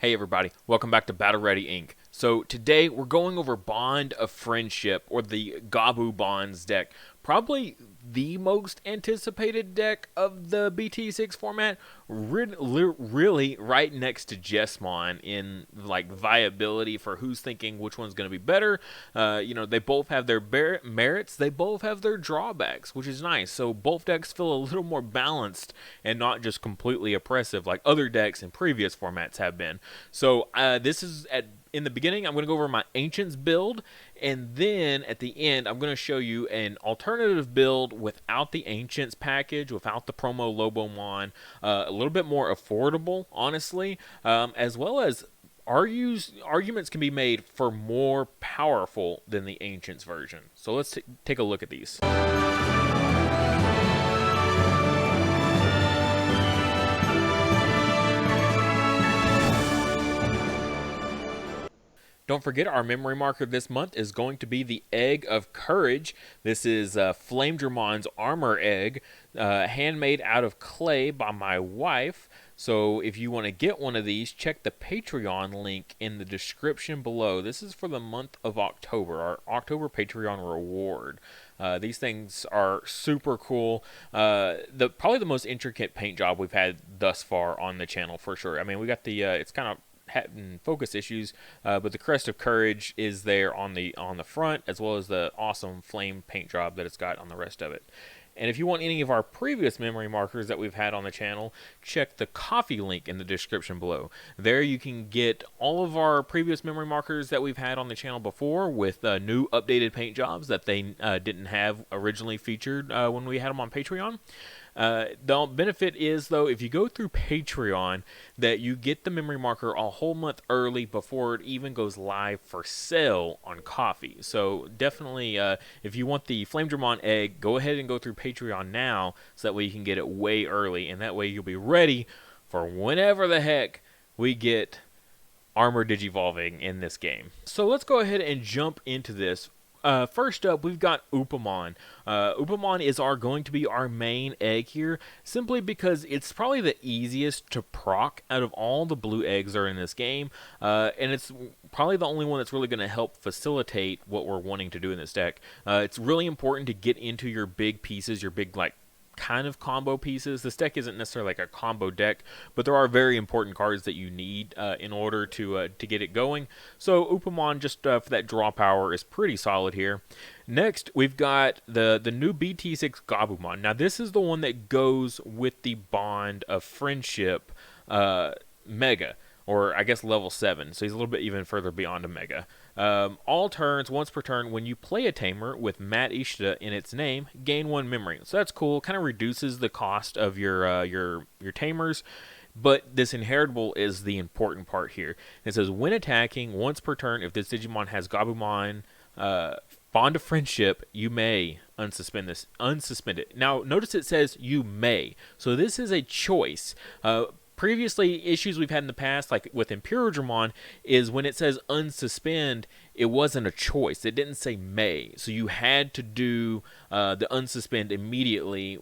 Hey everybody, welcome back to Battle Ready Inc. So today we're going over Bond of Friendship, or the Gabumon Bonds deck. Probably the most anticipated deck of the BT6 format, really right next to Jesmon in like viability for who's thinking which one's going to be better. They both have their merits, they both have their drawbacks, which is nice. So both decks feel a little more balanced and not just completely oppressive like other decks in previous formats have been. So this is in the beginning, I'm going to go over my Ancients build, and then at the end, I'm going to show you an alternative build without the Ancients package, without the promo Lobomon, a little bit more affordable, honestly, as well as arguments can be made for more powerful than the Ancients version. So let's take a look at these. Don't forget, our memory marker this month is going to be the Egg of Courage. This is Flamedramon's armor egg, handmade out of clay by my wife. So if you want to get one of these, check the Patreon link in the description below. This is for the month of October, our October Patreon reward. These things are super cool. Probably the most intricate paint job we've had thus far on the channel for sure. I mean, we got the it's kind of having focus issues, but the Crest of Courage is there on the front, as well as the awesome flame paint job that it's got on the rest of it. And if you want any of our previous memory markers that we've had on the channel, check the coffee link in the description below. There you can get all of our previous memory markers that we've had on the channel before with new updated paint jobs that they didn't have originally featured when we had them on Patreon. The benefit is, though, if you go through Patreon, that you get the memory marker a whole month early before it even goes live for sale on Coffee. So definitely, if you want the Flamedramon egg, go ahead and go through Patreon now, so that way you can get it way early, and that way you'll be ready for whenever the heck we get Armor Digivolving in this game. So let's go ahead and jump into this. First up, we've got Upamon. Upamon is going to be our main egg here, simply because it's probably the easiest to proc out of all the blue eggs that are in this game, and it's probably the only one that's really going to help facilitate what we're wanting to do in this deck. It's really important to get into your big pieces, your big, like, kind of combo pieces. This deck isn't necessarily like a combo deck, but there are very important cards that you need in order to get it going. So Upamon, just for that draw power, is pretty solid here. Next, we've got the new BT6 Gabumon. Now, this is the one that goes with the Bond of Friendship Mega, or I guess level 7, so he's a little bit even further beyond a Mega. All turns, once per turn, when you play a Tamer with Mat Ishida in its name, gain 1 memory. So that's cool. Kind of reduces the cost of your Tamers. But this inheritable is the important part here. It says, when attacking, once per turn, if this Digimon has Gabumon Bond of Friendship, you may unsuspend it. Now, notice it says you may. So this is a choice. Previously, issues we've had in the past, like with Imperodramon, is when it says unsuspend, it wasn't a choice. It didn't say may. So you had to do the unsuspend immediately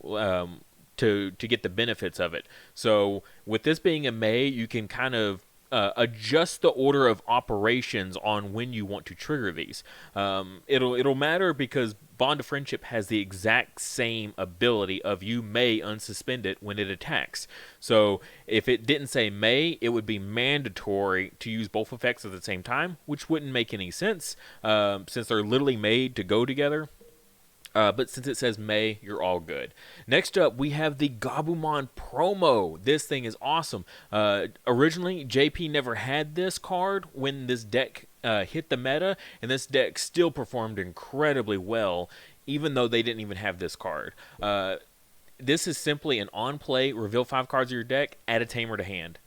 to get the benefits of it. So with this being a may, you can kind of adjust the order of operations on when you want to trigger these. It'll matter because Bond of Friendship has the exact same ability of you may unsuspend it when it attacks. So if it didn't say may, it would be mandatory to use both effects at the same time, which wouldn't make any sense since they're literally made to go together. But since it says may, you're all good. Next up, we have the Gabumon promo. This thing is awesome. Originally, JP never had this card when this deck hit the meta, and this deck still performed incredibly well, even though they didn't even have this card. This is simply an on-play, reveal 5 cards of your deck, add a Tamer to hand.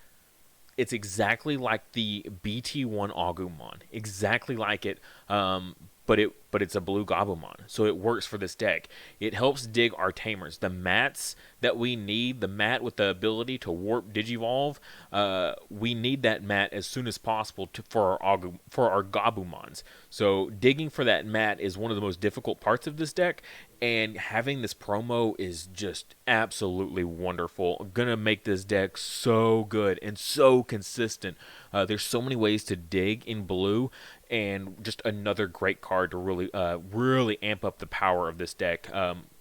It's exactly like the BT1 Agumon. Exactly like it. But it's a blue Gabumon, so it works for this deck. It helps dig our Tamers. The mats that we need, the mat with the ability to warp Digivolve, we need that mat as soon as possible for our Gabumons. So digging for that mat is one of the most difficult parts of this deck, And having this promo is just absolutely wonderful. Gonna make this deck so good and so consistent. There's so many ways to dig in blue, and just another great card to really amp up the power of this deck.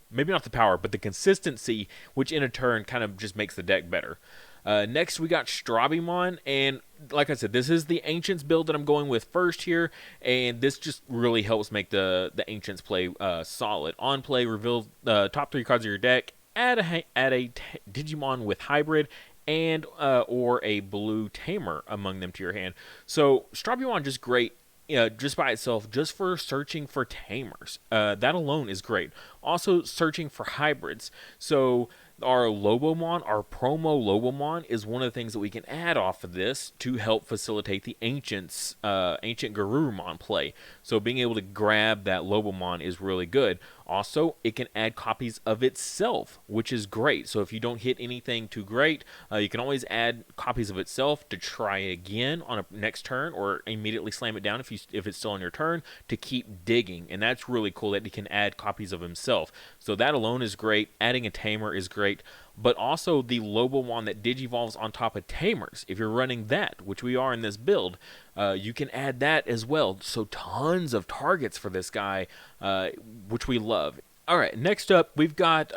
Maybe not the power, but the consistency, which in a turn kind of just makes the deck better. Next, we got Strabimon, and like I said, this is the Ancients build that I'm going with first here, and this just really helps make the Ancients play solid. On play, reveal the top 3 cards of your deck, add a Digimon with Hybrid, and or a blue Tamer among them to your hand. So Strabimon just great. Just by itself, just for searching for tamers. That alone is great. Also, searching for hybrids. So, our Lobomon, our promo Lobomon, is one of the things that we can add off of this to help facilitate the Ancient Garurumon play. So, being able to grab that Lobomon is really good. Also, it can add copies of itself, which is great. So if you don't hit anything too great, you can always add copies of itself to try again on a next turn, or immediately slam it down if it's still on your turn to keep digging. And that's really cool that it can add copies of himself. So that alone is great. Adding a Tamer is great. But also the Lobomon that digivolves on top of Tamers. If you're running that, which we are in this build, you can add that as well. So tons of targets for this guy, which we love. All right, next up, we've got,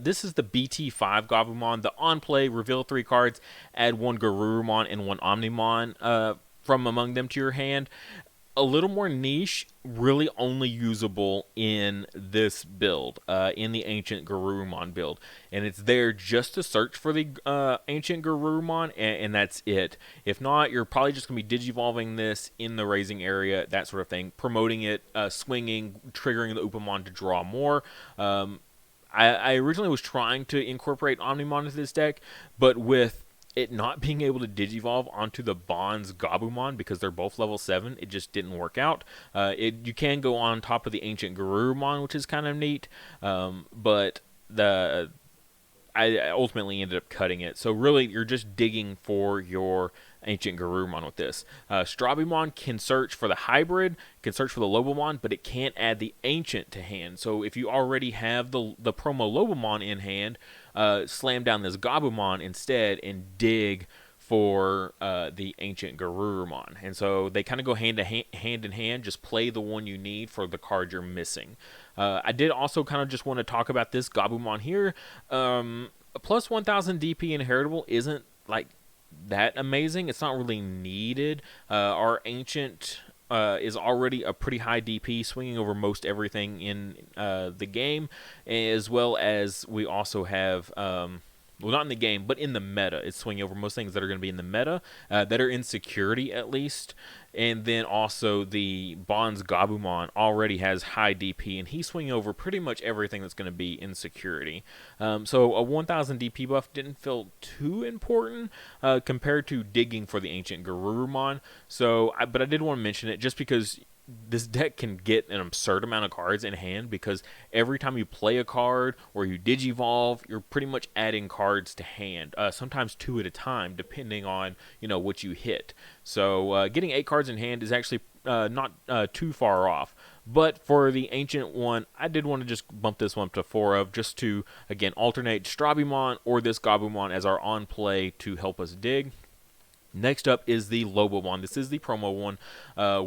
this is the BT5 Goblin Mon. The on-play, reveal 3 cards, add 1 Garurumon and 1 Omnimon from among them to your hand. A little more niche, really only usable in this build, in the Ancient Garurumon build. And it's there just to search for the Ancient Garurumon, and that's it. If not, you're probably just going to be digivolving this in the raising area, that sort of thing. Promoting it, swinging, triggering the Upamon to draw more. I originally was trying to incorporate Omnimon into this deck, but with it not being able to digivolve onto the Bonds Gabumon because they're both level 7, it just didn't work out. You can go on top of the Ancient Garurumon, which is kind of neat, but I ultimately ended up cutting it. So really, you're just digging for your Ancient Garurumon with this. Strabimon can search for the hybrid, can search for the Lobomon, but it can't add the Ancient to hand. So if you already have the promo Lobomon in hand, slam down this Gabumon instead and dig for the Ancient Garurumon. And so they kind of go hand in hand. Just play the one you need for the card you're missing. I did also kind of just want to talk about this Gabumon here. Plus 1000 DP inheritable isn't like that amazing. It's not really needed. Our Ancient is already a pretty high DP, swinging over most everything in the game, as well as we also have, well, not in the game, but in the meta. It's swinging over most things that are going to be in the meta, that are in security at least. And then also the Bonds Gabumon already has high DP, and he's swinging over pretty much everything that's going to be in security. So a 1000 DP buff didn't feel too important compared to digging for the Ancient Garurumon. So, but I did want to mention it just because this deck can get an absurd amount of cards in hand, because every time you play a card or you digivolve, you're pretty much adding cards to hand, sometimes 2 at a time, depending on what you hit. So getting 8 cards in hand is actually not too far off. But for the Ancient one, I did want to just bump this one up to 4 of, just to, again, alternate Strabimon or this Gabumon as our on play to help us dig. Next up is the Lobomon. This is the promo one,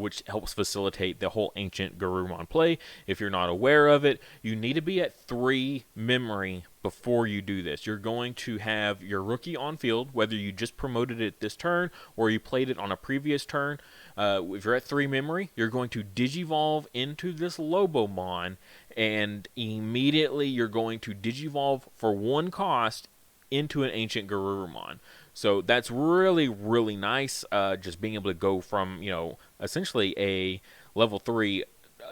which helps facilitate the whole Ancient Garurumon play. If you're not aware of it, you need to be at 3 memory before you do this. You're going to have your rookie on field, whether you just promoted it this turn or you played it on a previous turn. If you're at 3 memory, you're going to digivolve into this Lobomon, and immediately you're going to digivolve for 1 cost into an Ancient Garurumon. So that's really, really nice, just being able to go from, essentially a level 3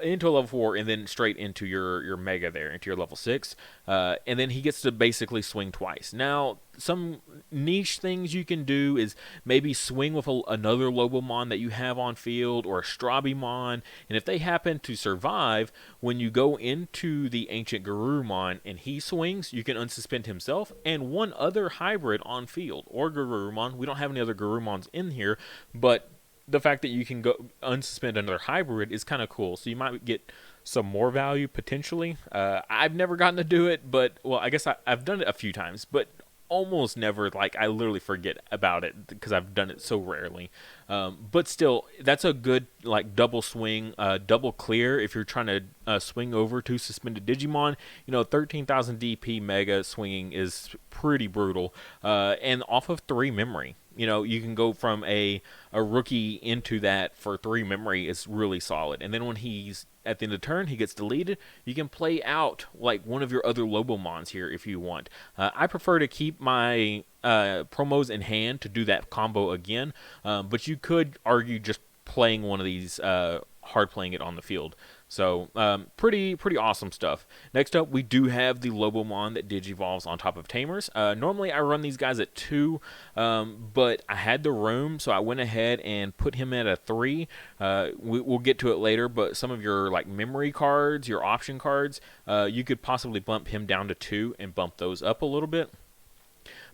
into a level 4 and then straight into your Mega there, into your level 6. And then he gets to basically swing twice. Now, some niche things you can do is maybe swing with another Lobomon that you have on field, or a Strabimon, and if they happen to survive, when you go into the Ancient Garurumon and he swings, you can unsuspend himself and 1 other hybrid on field, or Garurumon. We don't have any other Garurumons in here, but the fact that you can go unsuspend another hybrid is kind of cool. So you might get some more value potentially. I've never gotten to do it, but well, I guess I've done it a few times, but almost never. Like I literally forget about it because I've done it so rarely. But still, that's a good like double swing, double clear if you're trying to swing over to suspended Digimon. 13,000 DP mega swinging is pretty brutal, and off of 3 memory. You can go from a rookie into that for 3 memory is really solid. And then when he's at the end of the turn, he gets deleted. You can play out like one of your other Lobomons here if you want. I prefer to keep my promos in hand to do that combo again, but you could argue just playing one of these, hard playing it on the field. So pretty awesome stuff. Next up, we do have the Lobomon that digivolves on top of Tamers. Normally I run these guys at 2, but I had the room, so I went ahead and put him at a 3. We'll get to it later, but some of your like memory cards, your option cards, you could possibly bump him down to 2 and bump those up a little bit.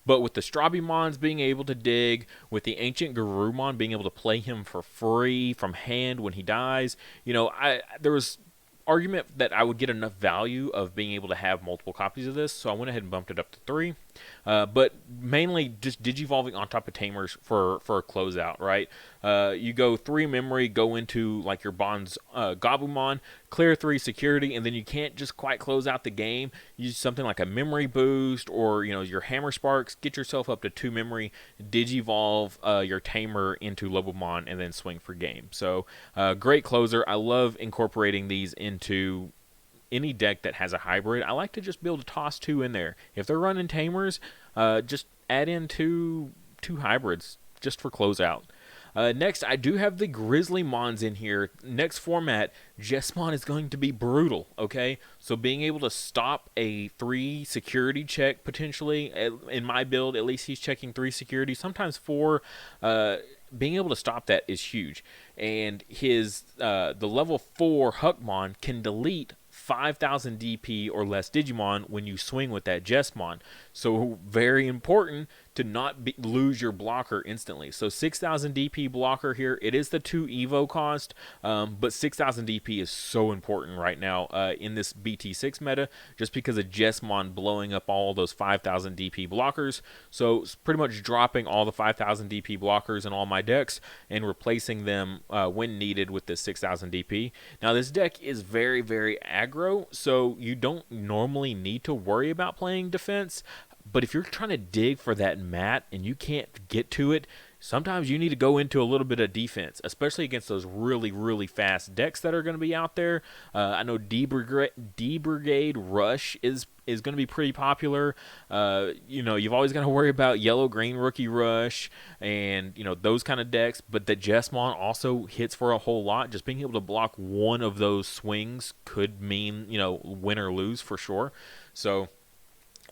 But with the Strabimons being able to dig, with the Ancient Garurumon being able to play him for free from hand when he dies, there was argument that I would get enough value of being able to have multiple copies of this, so I went ahead and bumped it up to 3. But mainly just digivolving on top of Tamers for a closeout, right? You go 3 memory, go into like your Bonds Gabumon, clear 3 security, and then you can't just quite close out the game. Use something like a memory boost or your Hammer Sparks, get yourself up to 2 memory, digivolve your Tamer into Lobomon, and then swing for game. So great closer. I love incorporating these into any deck that has a hybrid. I like to just be able to toss 2 in there. If they're running Tamers, just add in two hybrids just for closeout. Next, I do have the Grizzly Mons in here. Next format, Jesmon is going to be brutal, okay? So being able to stop a 3 security check, potentially, in my build, at least he's checking 3 security, sometimes 4, being able to stop that is huge. And his the level 4 Huckmon can delete 5,000 DP or less Digimon when you swing with that Jesmon. So very important to not lose your blocker instantly. So 6,000 DP blocker here. It is the 2 Evo cost, but 6,000 DP is so important right now in this BT6 meta, just because of Jesmon blowing up all those 5,000 DP blockers. So it's pretty much dropping all the 5,000 DP blockers in all my decks and replacing them when needed with this 6,000 DP. Now this deck is very, very aggro, so you don't normally need to worry about playing defense. But if you're trying to dig for that mat and you can't get to it, sometimes you need to go into a little bit of defense, especially against those really, really fast decks that are going to be out there. I know D-Brigade Rush is going to be pretty popular. You've always got to worry about Yellow-Green Rookie Rush and, those kind of decks. But the Jesmon also hits for a whole lot. Just being able to block one of those swings could mean, win or lose for sure. So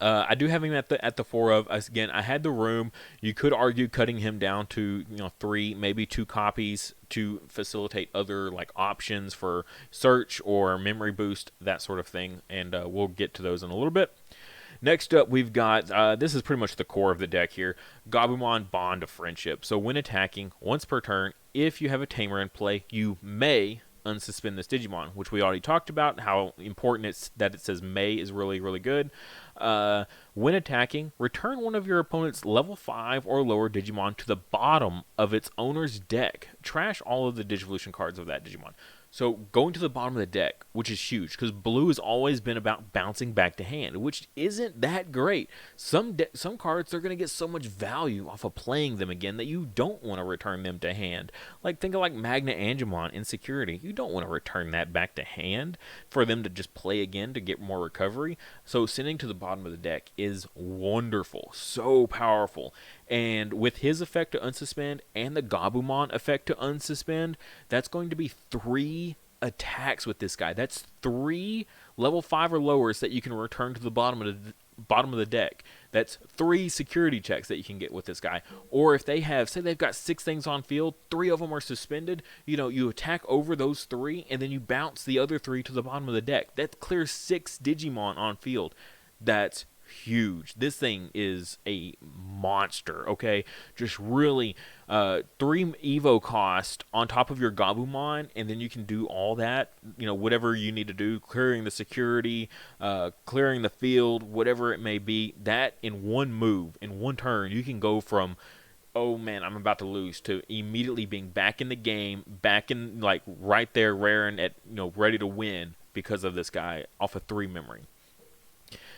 I do have him at the 4 of. Again, I had the room. You could argue cutting him down to 3, maybe 2 copies to facilitate other like options for search or memory boost, that sort of thing. And we'll get to those in a little bit. Next up, we've got, this is pretty much the core of the deck here, Gabumon Bond of Friendship. So when attacking, once per turn, if you have a Tamer in play, you may unsuspend this Digimon, which we already talked about, how important it's that it says may is really, really good. When attacking, return one of your opponent's level 5 or lower Digimon to the bottom of its owner's deck. Trash all of the Digivolution cards of that Digimon. So going to the bottom of the deck, which is huge, because blue has always been about bouncing back to hand, which isn't that great. Some cards, they're going to get so much value off of playing them again that you don't want to return them to hand. Like, think of like Magna Angemon in Security. You don't want to return that back to hand for them to just play again to get more recovery. So sending to the bottom of the deck is wonderful, so powerful. And with his effect to unsuspend and the Gabumon effect to unsuspend, that's going to be 3 attacks with this guy. That's 3 level 5 or lowers that you can return to the bottom of the deck. That's 3 security checks that you can get with this guy. Or if they have, say they've got 6 things on field, 3 of them are suspended, you attack over those 3 and then you bounce the other 3 to the bottom of the deck. That clears 6 Digimon on field. That's huge. This thing is a monster, okay? Just really 3 Evo cost on top of your Gabumon, and then you can do all that, whatever you need to do, clearing the security, clearing the field, whatever it may be. That in one move, in one turn, you can go from, oh man, I'm about to lose, to immediately being back in the game, back in, like, right there, raring at, ready to win because of this guy off of 3 memory.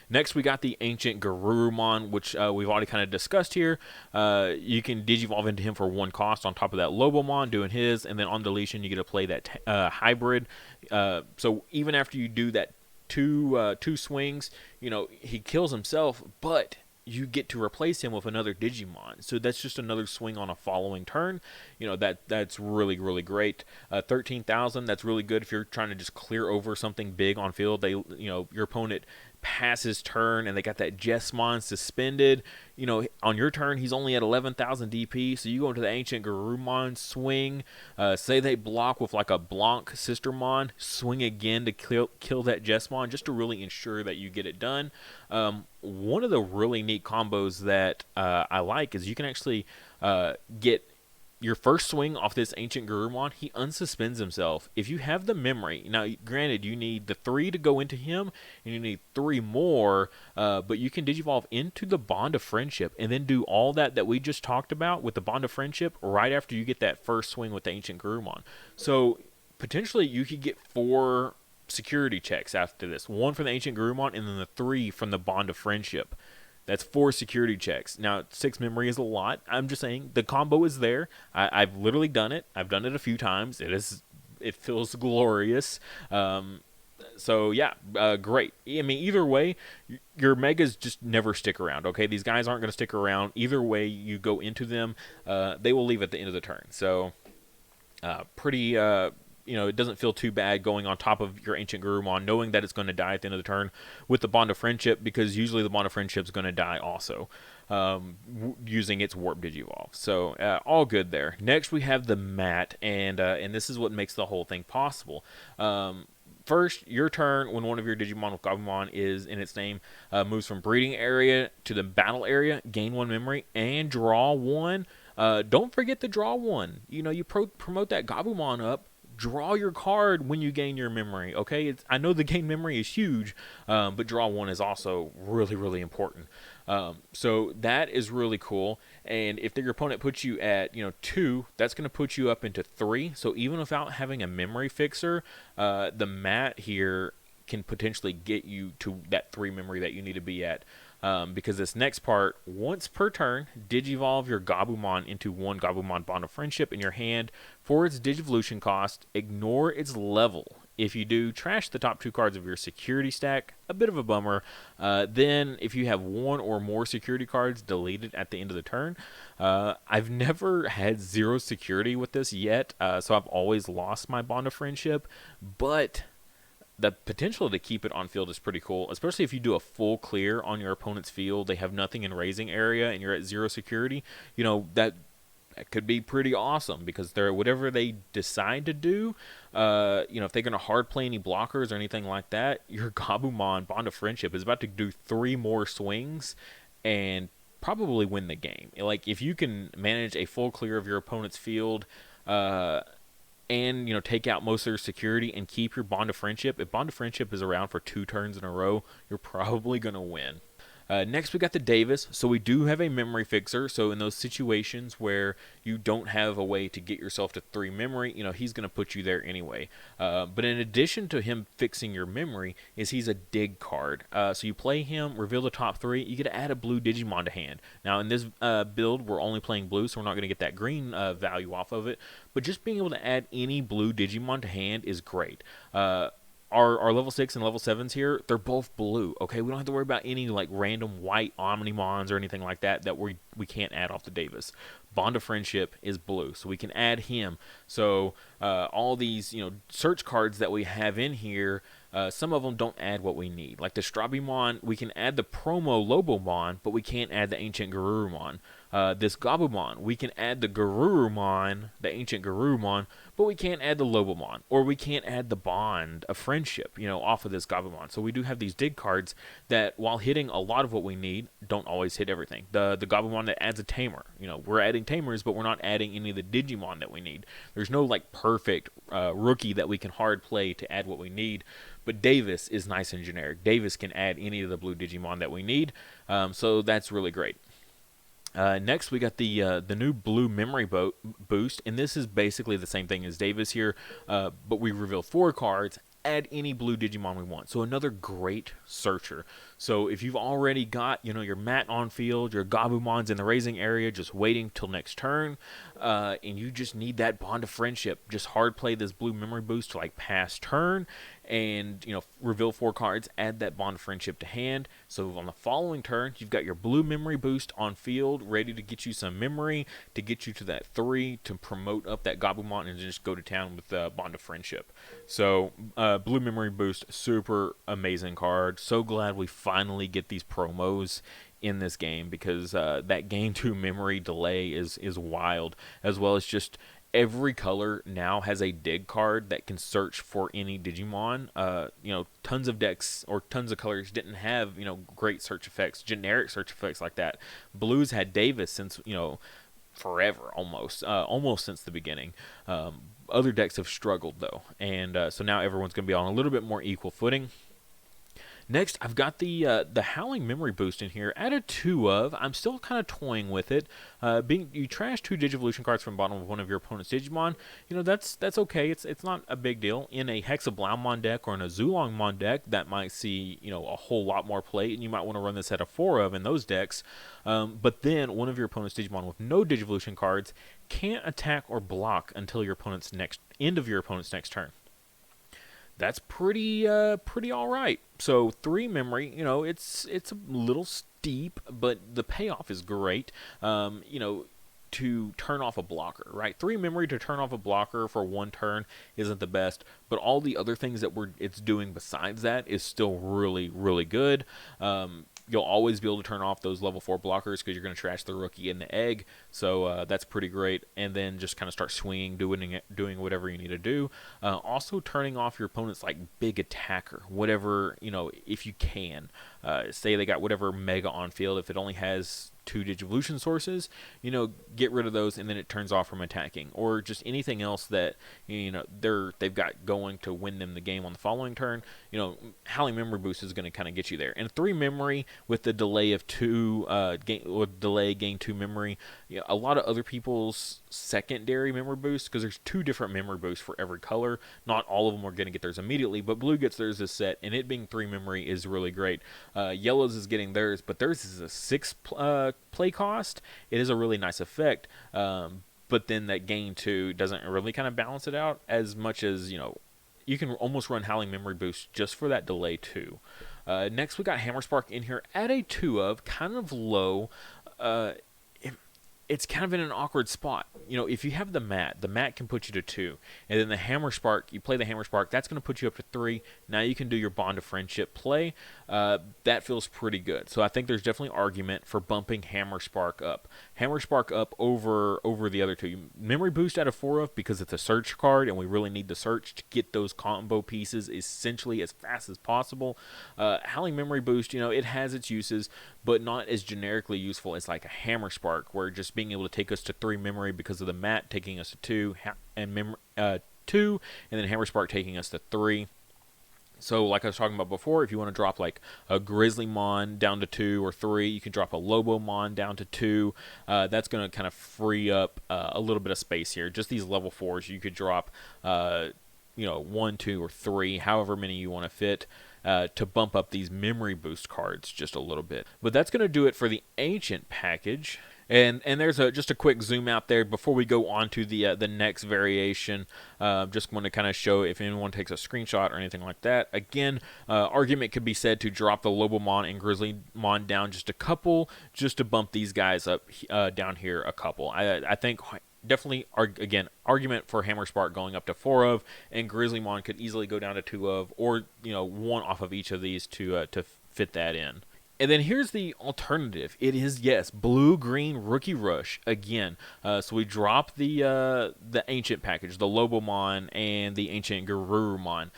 Next, we got the Ancient Gabumon, which we've already kind of discussed here. You can Digivolve into him for 1 cost on top of that Lobomon doing his, and then on deletion, you get to play that hybrid. So even after you do that two swings, he kills himself, but you get to replace him with another Digimon. So that's just another swing on a following turn. That's really, really great. 13,000, that's really good if you're trying to just clear over something big on field. Your opponent passes turn and they got that Jesmon suspended. On your turn, he's only at 11,000 DP, so you go into the Ancient Gabumon, swing. Say they block with like a Blanc Sistermon, swing again to kill that Jesmon, just to really ensure that you get it done. One of the really neat combos that I like is you can actually get your first swing off this Ancient Gabumon, he unsuspends himself. If you have the memory, now granted you need the 3 to go into him, and you need 3 more, but you can Digivolve into the Bond of Friendship, and then do all that we just talked about with the Bond of Friendship right after you get that first swing with the Ancient Gabumon. So potentially you could get 4 security checks after this. 1 from the Ancient Gabumon, and then the 3 from the Bond of Friendship. That's 4 security checks. Now, 6 memory is a lot. I'm just saying the combo is there. I've literally done it. I've done it a few times. It feels glorious. So yeah, great. I mean, either way, your megas just never stick around. Okay, these guys aren't going to stick around. Either way you go into them, they will leave at the end of the turn. So pretty. It doesn't feel too bad going on top of your Ancient Gabumon, knowing that it's going to die at the end of the turn with the Bond of Friendship, because usually the Bond of Friendship is going to die also, using its Warp Digivolve. So all good there. Next, we have the Mat, and this is what makes the whole thing possible. First, your turn, when one of your Digimon with Gabumon is in its name, moves from breeding area to the battle area, gain 1 memory, and draw 1. Don't forget to draw 1. You promote that Gabumon up. Draw your card when you gain your memory, okay? I know the gain memory is huge, but draw 1 is also really, really important. So that is really cool. And if your opponent puts you at 2, that's going to put you up into 3. So even without having a memory fixer, the Mat here can potentially get you to that 3 memory that you need to be at. Because this next part, once per turn, Digivolve your Gabumon into 1 Gabumon Bond of Friendship in your hand for its Digivolution cost. Ignore its level. If you do, trash the top 2 cards of your security stack. A bit of a bummer. Then, if you have 1 or more security cards, delete it at the end of the turn. I've never had 0 security with this yet, so I've always lost my Bond of Friendship, but the potential to keep it on field is pretty cool, especially if you do a full clear on your opponent's field. They have nothing in raising area and you're at 0 security. That could be pretty awesome, because they're whatever they decide to do. If they're going to hard play any blockers or anything like that, your Gabumon Bond of Friendship is about to do 3 more swings and probably win the game. Like, if you can manage a full clear of your opponent's field, and take out most of their security and keep your Bond of Friendship. If Bond of Friendship is around for 2 turns in a row, you're probably going to win. Next, we got the Davis. So we do have a memory fixer. So in those situations where you don't have a way to get yourself to 3 memory, he's going to put you there anyway. But in addition to him fixing your memory, he's a dig card. So you play him, reveal the top 3, you get to add a blue Digimon to hand. Now in this build, we're only playing blue, so we're not going to get that green value off of it. But just being able to add any blue Digimon to hand is great. Our level 6 and level 7s here, they're both blue, okay? We don't have to worry about any, like, random white Omnimons or anything like that we we can't add off the Davis. Bond of Friendship is blue, so we can add him. So all these search cards that we have in here, some of them don't add what we need. Like the Strabimon, we can add the promo Lobomon, but we can't add the ancient Garurumon. This Gabumon, we can add the Garurumon, the ancient Garurumon, but we can't add the Lobomon, or we can't add the Bond of Friendship, off of this Gabumon. So we do have these dig cards that, while hitting a lot of what we need, don't always hit everything. The Gabumon that adds a Tamer, we're adding Tamers, but we're not adding any of the Digimon that we need. There's no like perfect rookie that we can hard play to add what we need. But Davis is nice and generic. Davis can add any of the blue Digimon that we need, so that's really great. Next, we got the new blue memory boost, and this is basically the same thing as Davis here, but we reveal 4 cards, add any blue Digimon we want. So another great searcher. So if you've already got, your mat on field, your Gabumon's in the raising area, just waiting till next turn, and you just need that Bond of Friendship, just hard play this blue memory boost to like pass turn, and reveal 4 cards, add that Bond of Friendship to hand. So on the following turn, you've got your blue memory boost on field, ready to get you some memory, to get you to that 3, to promote up that Gabumon, and just go to town with Bond of Friendship. So blue memory boost, super amazing card. So glad we finally get these promos in this game, because that game 2 memory delay is wild, as well as just every color now has a dig card that can search for any Digimon. Tons of decks or tons of colors didn't have great search effects, generic search effects like that. Blues had Davis since forever, almost since the beginning. Other decks have struggled though, and so now everyone's going to be on a little bit more equal footing. Next, I've got the Howling Memory Boost in here. Added 2 of. I'm still kind of toying with it. You trash 2 Digivolution cards from the bottom of one of your opponent's Digimon. That's okay. It's not a big deal. In a Hexablaumon deck or in a Zulongmon deck, that might see a whole lot more play, and you might want to run this at a 4 of in those decks. But then one of your opponent's Digimon with no Digivolution cards can't attack or block until your opponent's end of your opponent's next turn. That's pretty all right. So 3 memory, it's a little steep, but the payoff is great. To turn off a blocker, right? 3 memory to turn off a blocker for 1 turn isn't the best, but all the other things that it's doing besides that is still really, really good. You'll always be able to turn off those level 4 blockers because you're going to trash the rookie in the egg. So that's pretty great. And then just kind of start swinging, doing whatever you need to do. Also turning off your opponent's like big attacker, whatever, if you can. Say they got whatever mega on field. If it only has 2 Digivolution sources, get rid of those, and then it turns off from attacking, or just anything else that they've got going to win them the game on the following turn. Howling Memory Boost is going to kind of get you there. And 3 memory with the delay of 2 gain 2 memory. A lot of other people's secondary memory boosts, because there's 2 different memory boosts for every color. Not all of them are going to get theirs immediately, but blue gets theirs this set, and it being 3 memory is really great. Yellows is getting theirs, but theirs is a 6 play cost. It is a really nice effect, but then that gain 2 doesn't really kind of balance it out as much as you can almost run Howling Memory Boost just for that delay 2. Next, we got Hammer Spark in here at a 2 of, kind of low. It's kind of in an awkward spot. If you have the mat can put you to 2. And then the Hammer Spark, you play the Hammer Spark, that's going to put you up to 3. Now you can do your Bond of Friendship play. That feels pretty good. So I think there's definitely argument for bumping Hammer Spark up. Hammer Spark up over the other 2. Memory Boost out of 4 of, because it's a search card, and we really need the search to get those combo pieces essentially as fast as possible. Howling Memory Boost, it has its uses, but not as generically useful as like a Hammer Spark, where just being able to take us to 3 memory because of the mat taking us to 2, and 2, and then Hammer Spark taking us to 3. So like I was talking about before, if you want to drop like a Grizzlymon down to 2 or 3, you can drop a Lobomon down to 2. That's going to kind of free up a little bit of space here. Just these level 4s, you could drop 1, 2, or 3, however many you want to fit, to bump up these memory boost cards just a little bit. But that's going to do it for the Ancient package. And there's just a quick zoom out there before we go on to the next variation. Just want to kind of show if anyone takes a screenshot or anything like that. Again, argument could be said to drop the Lobomon and Grizzlymon down just a couple, just to bump these guys up down here a couple. I think definitely, again, argument for Hammer Spark going up to 4 of, and Grizzlymon could easily go down to 2 of, or 1 off of each of these to fit that in. And then here's the alternative. It is, yes, blue-green Rookie Rush again. So we drop the Ancient package, the Lobomon and the Ancient Garurumon.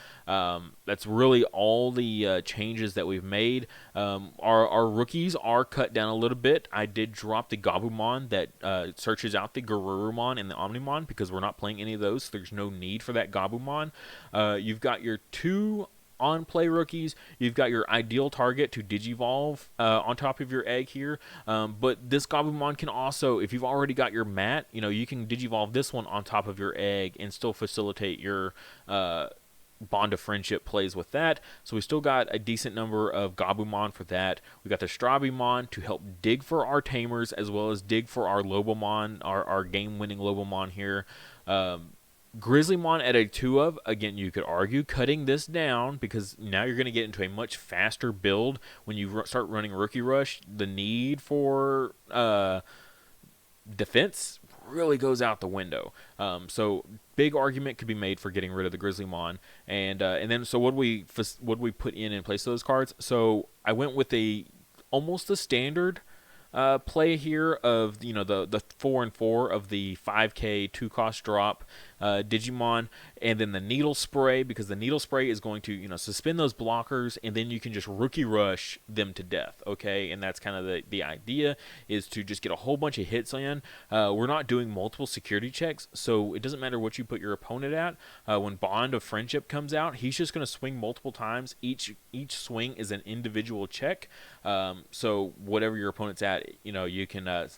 That's really all the changes that we've made. Our rookies are cut down a little bit. I did drop the Gabumon that searches out the Garurumon and the Omnimon because we're not playing any of those. So there's no need for that Gabumon. You've got your 2 on-play rookies. You've got your ideal target to Digivolve on top of your egg here. But this Gabumon can also, if you've already got your mat, you can Digivolve this one on top of your egg and still facilitate your Bond of Friendship plays with that. So we still got a decent number of Gabumon for that. We got the Strabimon to help dig for our Tamers as well as dig for our Lobomon, our game-winning Lobomon here. Grizzlymon at a 2 of, again, you could argue cutting this down because now you're going to get into a much faster build when you start running Rookie Rush. The need for defense really goes out the window. So big argument could be made for getting rid of the Grizzlymon. And then so what we put in place of those cards? So I went with almost a standard play here of the 4 and 4 of the 5K 2-cost drop Digimon, and then the Needle Spray, because the Needle Spray is going to suspend those blockers, and then you can just Rookie Rush them to death. Okay, and that's kind of the idea, is to just get a whole bunch of hits in. We're not doing multiple security checks, so it doesn't matter what you put your opponent at. When Bond of Friendship comes out, he's just going to swing multiple times. Each swing is an individual check. So whatever your opponent's at, you can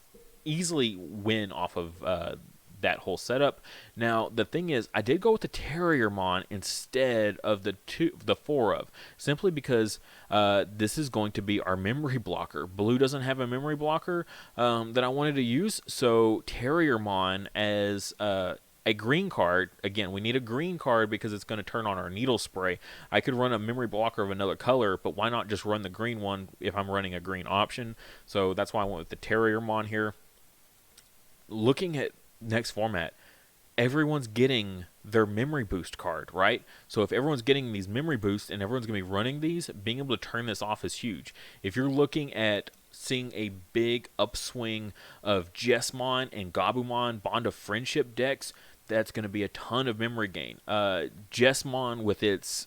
easily win off of that whole setup. Now the thing is, I did go with the Terriermon instead of the 4 of, simply because this is going to be our memory blocker. Blue doesn't have a memory blocker that I wanted to use, so Terriermon as a green card. Again, we need a green card because it's going to turn on our Needle Spray. I could run a memory blocker of another color, but why not just run the green one if I'm running a green option? So that's why I went with the Terriermon here. Looking at next format, everyone's getting their memory boost card, right? So if everyone's getting these memory boosts and everyone's going to be running these, being able to turn this off is huge. If you're looking at seeing a big upswing of Jesmon and Gabumon Bond of Friendship decks, that's going to be a ton of memory gain. Jesmon with its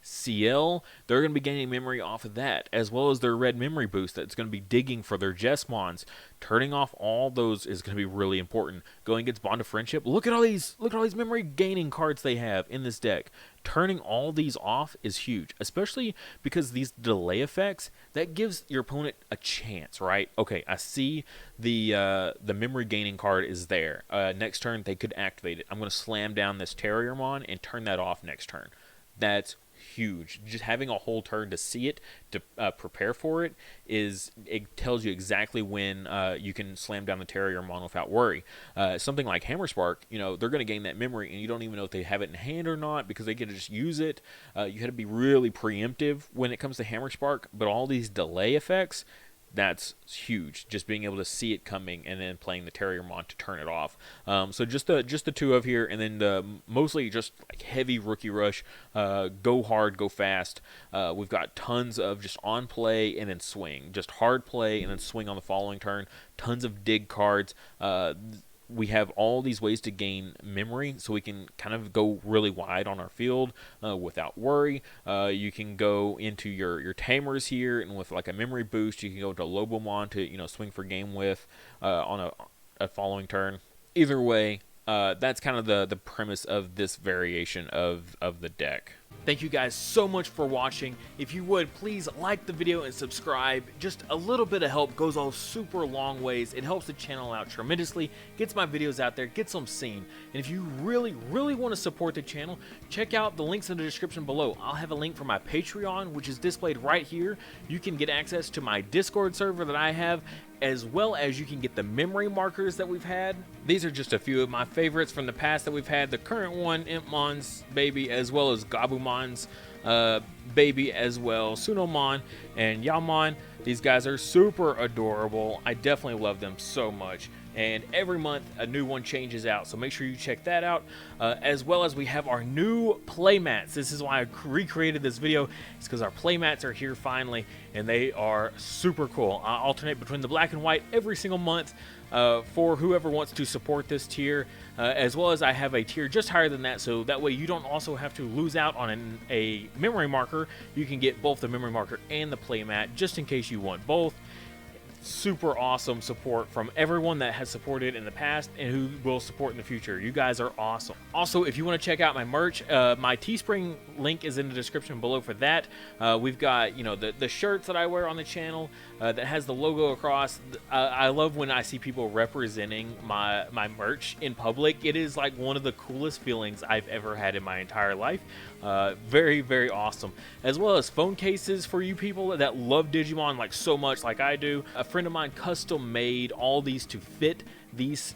CL, they're going to be gaining memory off of that, as well as their red memory boost that's going to be digging for their Jesmons. Turning off all those is going to be really important. Going against Bond of Friendship, look at all these memory gaining cards they have in this deck. Turning all these off is huge, especially because these delay effects, that gives your opponent a chance, right? Okay, I see the memory gaining card is there. Next turn they could activate it. I'm going to slam down this Terriermon and turn that off next turn. That's huge. Just having a whole turn to see it, to prepare for it, it tells you exactly when you can slam down the Terriermon without worry. Something like Hammer Spark, they're going to gain that memory, and you don't even know if they have it in hand or not because they get to just use it. You had to be really preemptive when it comes to Hammer Spark, but all these delay effects, that's huge. Just being able to see it coming and then playing the Terriermon to turn it off. So just the 2 of here, and then mostly just like heavy Rookie Rush. Go hard, go fast. We've got tons of just on play and then swing. Just hard play and then swing on the following turn. Tons of dig cards. We have all these ways to gain memory, so we can kind of go really wide on our field without worry. You can go into your Tamers here, and with like a memory boost, you can go to Lobomon to swing for game with on a following turn. Either way, that's kind of the premise of this variation of the deck. Thank you guys so much for watching. If you would, please like the video and subscribe. Just a little bit of help goes a super long ways. It helps the channel out tremendously, gets my videos out there, gets them seen. And if you really, really want to support the channel, check out the links in the description below. I'll have a link for my Patreon, which is displayed right here. You can get access to my Discord server that I have, as well as you can get the memory markers that we've had. These are just a few of my favorites from the past that we've had. The current one, Impmon's baby, as well as Gabumon's baby as well, Sunomon and Yamon. These guys are super adorable. I definitely love them so much. And every month a new one changes out, so make sure you check that out. As well as we have our new playmats. This is why I recreated this video. It's because our playmats are here finally, and they are super cool. I alternate between the black and white every single month for whoever wants to support this tier, as well as I have a tier just higher than that, so that way you don't also have to lose out on a memory marker. You can get both the memory marker and the playmat just in case you want both. Super awesome support from everyone that has supported in the past and who will support in the future. You guys are awesome. Also, if you want to check out my merch, my Teespring link is in the description below for that. We've got, you know, the shirts that I wear on the channel that has the logo across. I love when I see people representing my merch in public. It is like one of the coolest feelings I've ever had in my entire life. Very, very awesome. As well as phone cases for you people that love Digimon like so much like I do. A friend of mine custom made all these to fit these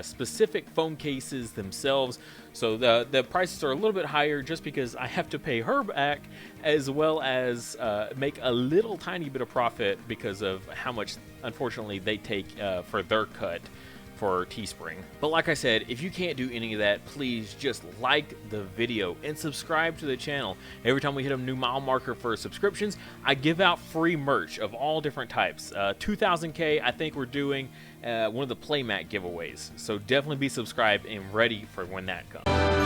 specific phone cases themselves, so the prices are a little bit higher just because I have to pay her back, as well as make a little tiny bit of profit because of how much unfortunately they take for their cut for Teespring. But like I said, if you can't do any of that, please just like the video and subscribe to the channel. Every time we hit a new mile marker for subscriptions, I give out free merch of all different types. 2000K, I think we're doing one of the playmat giveaways, so definitely be subscribed and ready for when that comes.